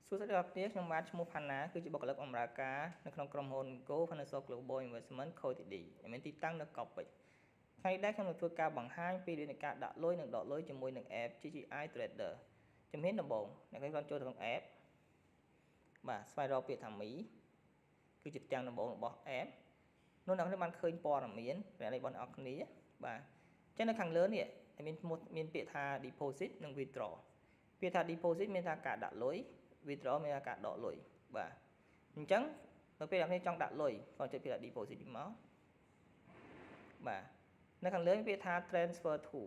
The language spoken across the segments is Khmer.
សួស្តីអ្នកនាងខ្ញុំបាទឈ្មោះផាណាគឺជាបុគ្គលិកបម្រើការនៅក្នុងក្រុមហ៊ុន Go Financial Global Investment Co Ltd ដែលមានទីតាំងនៅកោះពេជ្រថ្ងៃនេះខ្ញុំនឹងធ្វើការបង្ហាញពីវិធីការដាក់លុយនិងដកលុយជាមួយនឹង app GGI Trader ជំហានដំបូងអ្នកនាងគាត់ចូលទៅក្នុង app បាទស្វែងរកពាក្យថា Mi គឺជាផ្ទាំងដំបូងរបស់ app នោះអ្នកនាងបានឃើញព័ត៌មានរបស់អ្នកនាងបាទអញ្ចឹងនៅខាងលើនេះមានពាក្យថា deposit និង withdraw ពាក្យថា deposit មានថាការដាក់លុយ withdraw មានការដកលុយបាទអញ្ចឹងនៅពេលអ្នកនាងចង់ដាក់លុយគាត់ចុចពាក្យថា deposit នេះមកបាទនៅខាងលើមានពាក្យថា transfer to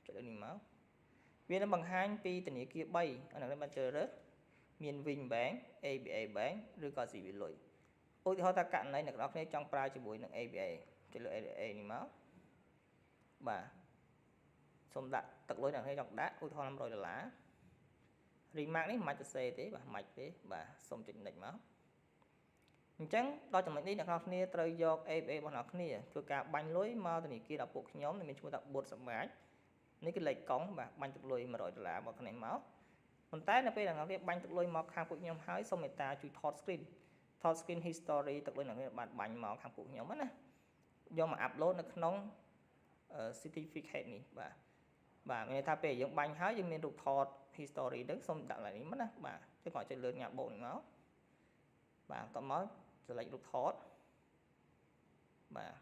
ចុចលើនេះមកវានឹងបង្ហាញពីធនាគារ3អានេះបានជ្រើសរើសមាន Wing Bank ABA Bank ឬក៏ CB លុយឧទាហរណ៍ថាករណីអ្នកនរគ្នាចង់ប្រើជាមួយនឹង ABA ចុចលើ ABA នេះមកបាទសូមដាក់ទឹកលុយអ្នកនរគ្នាចង់ដាក់ឧទាហរណ៍$100 remark នេះមិនអាចសរសេរទេបាទមិនទេបាទសូមចុច next មកអញ្ចឹងដល់ចំណុចនេះអ្នកនរគ្នាត្រូវយក ABA របស់អ្នកនរគ្នាធ្វើការបាញ់លុយមកធនាគារដល់ពួកខ្ញុំមានឈ្មោះថា Bot សម្រាប់នេះគឺលេខកង់បាទបាញ់ទឹកលុយ$100មកគ្នាមកប៉ុន្តែនៅពេលអ្នកនរគ្នាបាញ់ទឹកលុយមកខាងពួកខ្ញុំហើយសូមមេត្តាជួយថត screen history ទឹកលុយអ្នកនរគ្នាបានបាញ់មកខាងពួកខ្ញុំណាយកមក upload នៅក្នុង certificate នេះបាទមានន័យថាពេលយើងបាញ់ហើយយើងមានរូបថត history ហ្នឹងសូមដាក់ឡើងនេះមកណាបាទទៅគាត់ចុចលើញ៉ាំបូននេះមកបាទបន្តមក select រូបថតបាទ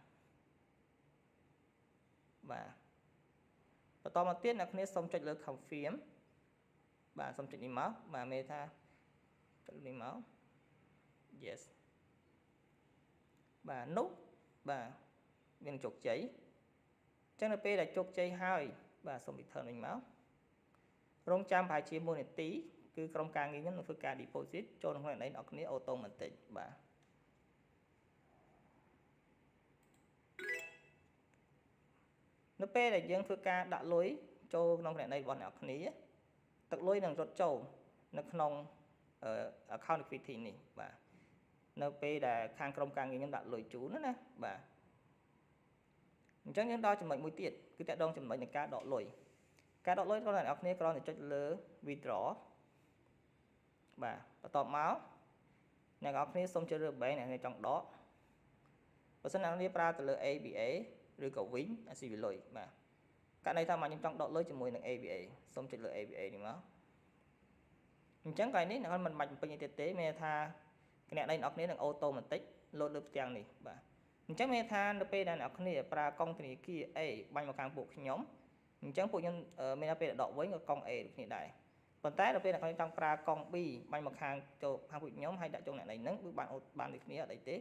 បន្តមកទៀតអ្នកគ្នាសូមចុចលើ confirm បាទសូមចុចនេះមកបាទមានថាចុចនេះមក yes បាទនោះបាទមានជោគជ័យអញ្ចឹងនៅពេលដែលជោគជ័យហើយបាទសូម return វិញមករងចាំប្រហែលជា1នាទីគឺក្រុមការងារខ្ញុំនឹងធ្វើការ deposit ចូលក្នុងអ្នកនរគ្នា automatic បាទនៅពេលដែលយើងធ្វើការដាក់លុយចូលក្នុងអ្នកនររបស់អ្នកគ្នាទឹកលុយនឹងរត់ចូលនៅក្នុង account equity នេះបាទនៅពេលដែលខាងក្រុមការងារខ្ញុំដាក់លុយជូនណាបាទអញ្ចឹងយើងដល់ចំណុចមួយទៀតគឺតកតងចំណុចនៃការដកលុយការដកលុយរបស់អ្នកនរគ្នាគ្រាន់តែចុចលើ withdraw បាទបន្ទាប់មកអ្នកនរគ្នាសូមជ្រើសរើស bank អ្នកនរចង់ដកបើសិនអ្នកនរប្រើទៅលើ ABA ឬក៏ Wing CB លុយបាទករណីថាមកខ្ញុំចង់ដកលុយជាមួយនឹង ABA សូមចុចលើ ABA នេះមកអញ្ចឹងកន្លែងនេះអ្នកនរមិនបាច់បំពេញអីទៀតទេមានថាគណនីអ្នកនរគ្នានឹង automatic លោតលើផ្ទាំងនេះបាទអញ្ចឹងមានថានៅពេលដែលអ្នកនរគ្នាប្រើកង់ធនាគារ A បាញ់មកខាងពួកខ្ញុំអញ្ចឹងពួកខ្ញុំមានថាពេលដកវិញក៏កង់ A ដូចគ្នាដែរប៉ុន្តែដល់ពេលអ្នកនរចង់ប្រើកង់ B បាញ់មកខាងចូលខាងពួកខ្ញុំហើយដាក់ចូលអ្នកនរហ្នឹងគឺបានដូចគ្នាអត់អីទេ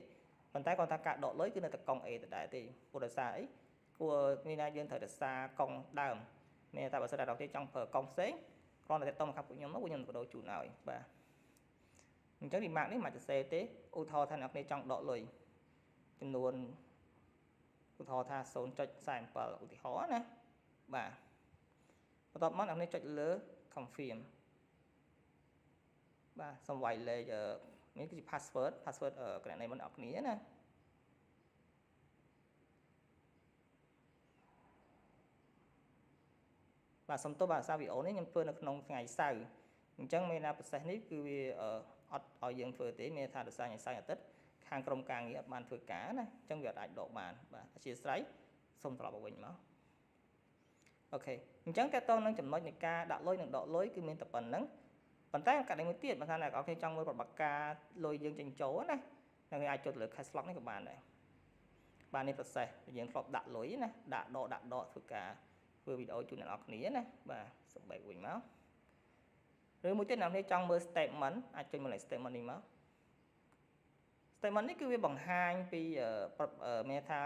ប៉ុន្តែគាត់ថាការដកលុយគឺនៅតែកង់ A ដដែលទេព្រោះដោយសារអីព្រោះមានថាយើងត្រូវរក្សាកង់ដើមមានថាបើសិនតែអ្នកនរចង់ប្រើកង់ផ្សេងគ្រាន់តែទៅខាងពួកខ្ញុំមកពួកខ្ញុំបដូរជូនឲ្យបាទអញ្ចឹង remark នេះមិនអាចសរសេរទេឧទាហរណ៍ថាអ្នកនរចង់ដកលុយចំនួនឧទាហរណ៍ថា 0.47 ឧទាហរណ៍ណាបាទបន្ទាប់មកអ្នកនរចុចលើ confirm បាទសូមវាយលេខនេះគឺជា password គណនីរបស់អ្នកគ្នាណាបាទសុំទោសបាទសារវីដេអូនេះខ្ញុំធ្វើនៅក្នុងថ្ងៃសៅរ៍អញ្ចឹងមានថា process នេះគឺវាអត់ឲ្យយើងធ្វើទេមានថាដោយសារថ្ងៃសៅរ៍អាទិត្យខាងក្រុមការងារអត់បានធ្វើការណាអញ្ចឹងវាអត់អាចដកបានបាទអធិស្ឋានសូមត្រឡប់មកវិញមកអូខេអញ្ចឹងតើតើនឹងចំណុចនៃការដាក់លុយនិងដកលុយគឺមានតែប៉ុណ្្នឹងប៉ុន្តែករណីមួយទៀតបើថាអ្នកនរគ្នាចង់មើលប្រតិបត្តិការលុយយើងចេញចូលណាអ្នកអាចចុចលើ cash lock នេះក៏បានដែរបាទនេះ process យើងធ្លាប់ដាក់លុយណាដាក់ដកធ្វើការធ្វើវីដេអូជូនអ្នកនរគ្នាណាបាទសូមបែកវិញមកឬមួយទៀតអ្នកនរចង់មើល statement អាចចុចមកលេខ statement នេះមក statement នេះគឺវាបង្ហាញពីមានថា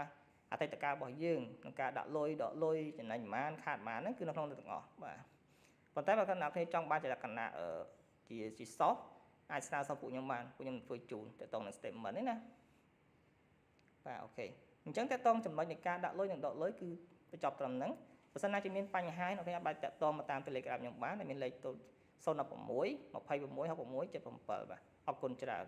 អតីតកាលរបស់យើងក្នុងការដាក់លុយដកលុយចំណេញប៉ុន្មានខាតប៉ុន្មានហ្នឹងគឺនៅក្នុងទាំងអស់បាទប៉ុន្តែបើអ្នកនរចង់បានជាលក្ខណៈជា soft អាចស្នើសុំពួកខ្ញុំបានពួកខ្ញុំធ្វើជូនទៅតនឹង statement នេះណាបាទអូខេអញ្ចឹងតើតងចំណុចនៃការដាក់លុយនិងដកលុយគឺបញ្ចប់ត្រឹមហ្នឹងបើសិនណាជាមានបញ្ហាអ្នកអាចតតមកតាម Telegram ខ្ញុំបានដែលមានលេខ016 26 66 77បាទអរគុណច្រើន